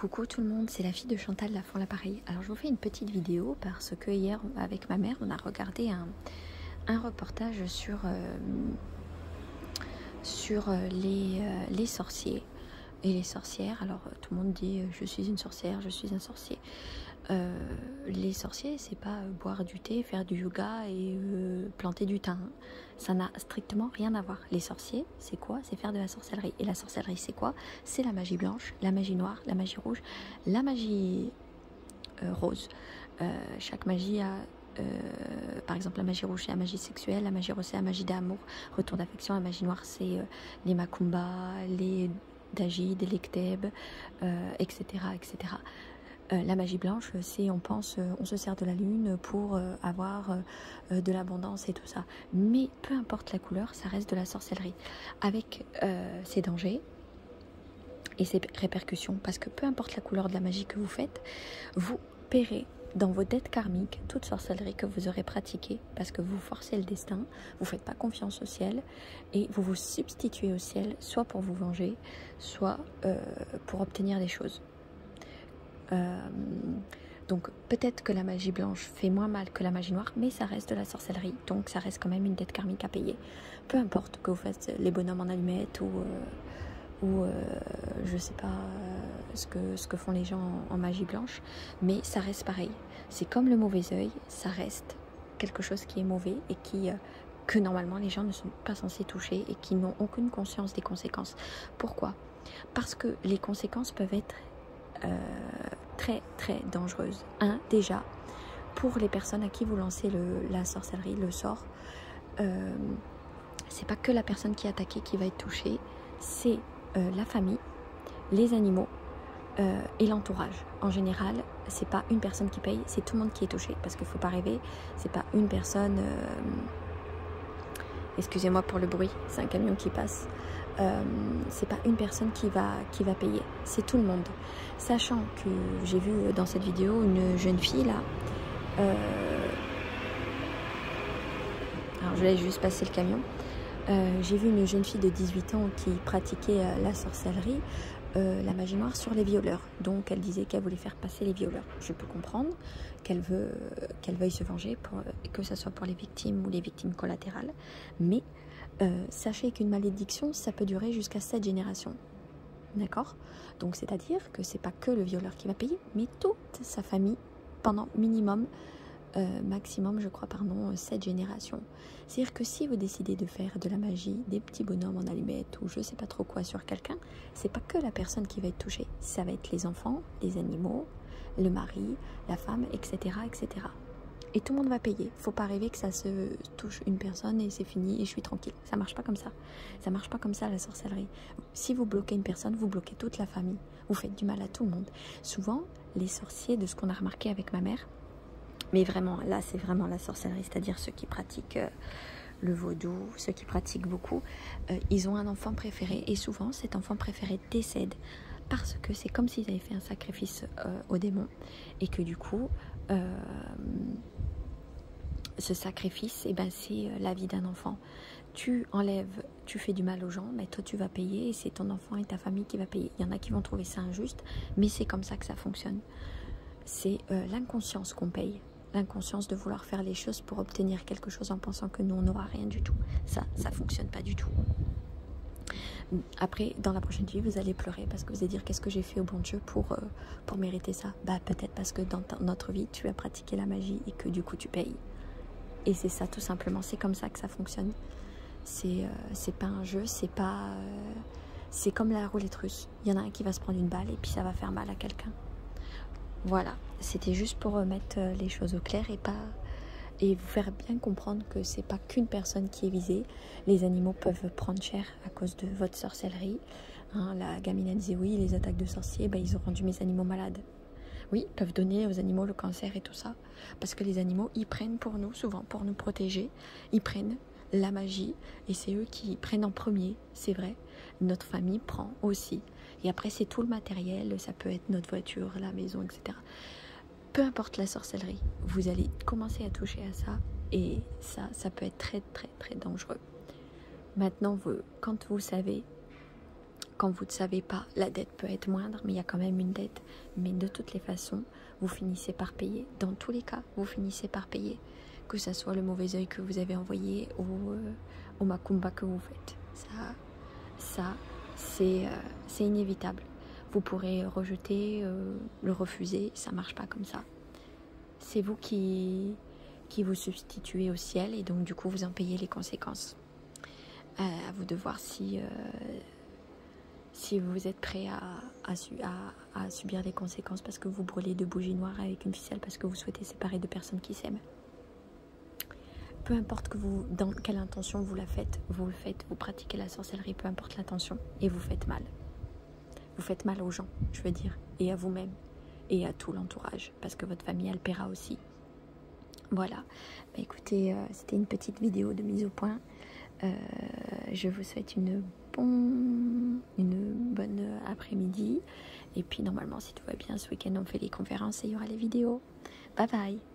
Coucou tout le monde, c'est la fille de Chantal Lafont l'appareil. Alors je vous fais une petite vidéo parce que hier avec ma mère on a regardé un reportage sur les sorciers et les sorcières. Alors tout le monde dit je suis une sorcière, je suis un sorcier. Les sorciers c'est pas boire du thé, faire du yoga et planter du thym. Ça n'a strictement rien à voir. Les sorciers c'est quoi? C'est faire de la sorcellerie. Et la sorcellerie c'est quoi? C'est la magie blanche, la magie noire, la magie rouge, la magie rose. Chaque magie a par exemple la magie rouge c'est la magie sexuelle, la magie rose c'est la magie d'amour, retour d'affection, la magie noire c'est les macumbas, les dajid, les lekteb, etc. etc. La magie blanche, c'est on se sert de la lune pour avoir de l'abondance et tout ça. Mais peu importe la couleur, ça reste de la sorcellerie. Avec ses dangers et ses répercussions. Parce que peu importe la couleur de la magie que vous faites, vous paierez dans vos dettes karmiques toute sorcellerie que vous aurez pratiquée. Parce que vous forcez le destin, vous ne faites pas confiance au ciel. Et vous vous substituez au ciel, soit pour vous venger, soit pour obtenir des choses. Donc peut-être que la magie blanche fait moins mal que la magie noire, mais ça reste de la sorcellerie, donc ça reste quand même une dette karmique à payer. Peu importe que vous fassiez les bonhommes en allumettes ou je sais pas ce que font les gens en magie blanche, mais ça reste pareil. C'est comme le mauvais œil, ça reste quelque chose qui est mauvais et que normalement les gens ne sont pas censés toucher et qui n'ont aucune conscience des conséquences. Pourquoi? Parce que les conséquences peuvent être très très dangereuse. Déjà, pour les personnes à qui vous lancez la sorcellerie, le sort, c'est pas que la personne qui est attaquée qui va être touchée, c'est la famille, les animaux et l'entourage. En général, c'est pas une personne qui paye, c'est tout le monde qui est touché, parce qu'il faut pas rêver, c'est pas une personne... Excusez-moi pour le bruit, c'est un camion qui passe. C'est pas une personne qui va payer, c'est tout le monde. Sachant que j'ai vu dans cette vidéo une jeune fille là, alors je laisse juste passer le camion. J'ai vu une jeune fille de 18 ans qui pratiquait la sorcellerie, la magie noire sur les violeurs. Donc elle disait qu'elle voulait faire passer les violeurs. Je peux comprendre qu'elle veuille se venger, que ce soit pour les victimes ou les victimes collatérales, mais sachez qu'une malédiction, ça peut durer jusqu'à 7 générations. D'accord? Donc c'est-à-dire que c'est pas que le violeur qui va payer, mais toute sa famille pendant minimum, maximum, je crois, 7 générations. C'est-à-dire que si vous décidez de faire de la magie, des petits bonhommes en allumettes ou je sais pas trop quoi sur quelqu'un, c'est pas que la personne qui va être touchée, ça va être les enfants, les animaux, le mari, la femme, etc., etc. Et tout le monde va payer. Faut pas rêver que ça se touche une personne et c'est fini et je suis tranquille. Ça marche pas comme ça. Ça marche pas comme ça la sorcellerie. Si vous bloquez une personne, vous bloquez toute la famille. Vous faites du mal à tout le monde. Souvent, les sorciers, de ce qu'on a remarqué avec ma mère, mais vraiment, là c'est vraiment la sorcellerie, c'est-à-dire ceux qui pratiquent le vaudou, ceux qui pratiquent beaucoup, ils ont un enfant préféré et souvent cet enfant préféré décède parce que c'est comme s'ils avaient fait un sacrifice au démon et que du coup ce sacrifice, eh ben, c'est la vie d'un enfant. Tu enlèves, tu fais du mal aux gens, mais toi tu vas payer et c'est ton enfant et ta famille qui va payer. Il y en a qui vont trouver ça injuste, mais c'est comme ça que ça fonctionne. C'est l'inconscience qu'on paye. L'inconscience de vouloir faire les choses pour obtenir quelque chose en pensant que nous on n'aura rien du tout. Ça fonctionne pas du tout. Après, dans la prochaine vie, vous allez pleurer parce que vous allez dire qu'est-ce que j'ai fait au bon Dieu pour mériter ça. Bah peut-être parce que dans notre vie, tu as pratiqué la magie et que du coup tu payes. Et c'est ça tout simplement, c'est comme ça que ça fonctionne. C'est pas un jeu, c'est pas... c'est comme la roulette russe. Il y en a un qui va se prendre une balle et puis ça va faire mal à quelqu'un. Voilà, c'était juste pour remettre les choses au clair et vous faire bien comprendre que c'est pas qu'une personne qui est visée. Les animaux peuvent prendre cher à cause de votre sorcellerie. Hein, la gamine a dit oui, les attaques de sorciers, ben, ils ont rendu mes animaux malades. Oui, ils peuvent donner aux animaux le cancer et tout ça. Parce que les animaux, ils prennent pour nous, souvent pour nous protéger, ils prennent la magie et c'est eux qui prennent en premier, c'est vrai. Notre famille prend aussi. Et après, c'est tout le matériel, ça peut être notre voiture, la maison, etc. Peu importe la sorcellerie, vous allez commencer à toucher à ça et ça peut être très très très dangereux. Maintenant, quand vous savez quand vous ne savez pas, la dette peut être moindre, mais il y a quand même une dette. Mais de toutes les façons, vous finissez par payer. Dans tous les cas, vous finissez par payer. Que ce soit le mauvais œil que vous avez envoyé au macumba que vous faites. Ça c'est inévitable. Vous pourrez rejeter, le refuser, ça ne marche pas comme ça. C'est vous qui vous substituez au ciel et donc du coup vous en payez les conséquences. À vous de voir si vous êtes prêt à subir les conséquences parce que vous brûlez de bougies noires avec une ficelle parce que vous souhaitez séparer deux personnes qui s'aiment. Peu importe dans quelle intention vous la faites, vous le faites, vous pratiquez la sorcellerie, peu importe l'intention, et vous faites mal. Vous faites mal aux gens, je veux dire, et à vous-même, et à tout l'entourage, parce que votre famille, elle paiera aussi. Voilà, bah, écoutez, c'était une petite vidéo de mise au point. Je vous souhaite une bonne après-midi. Et puis normalement, si tout va bien, ce week-end, on fait les conférences et il y aura les vidéos. Bye bye!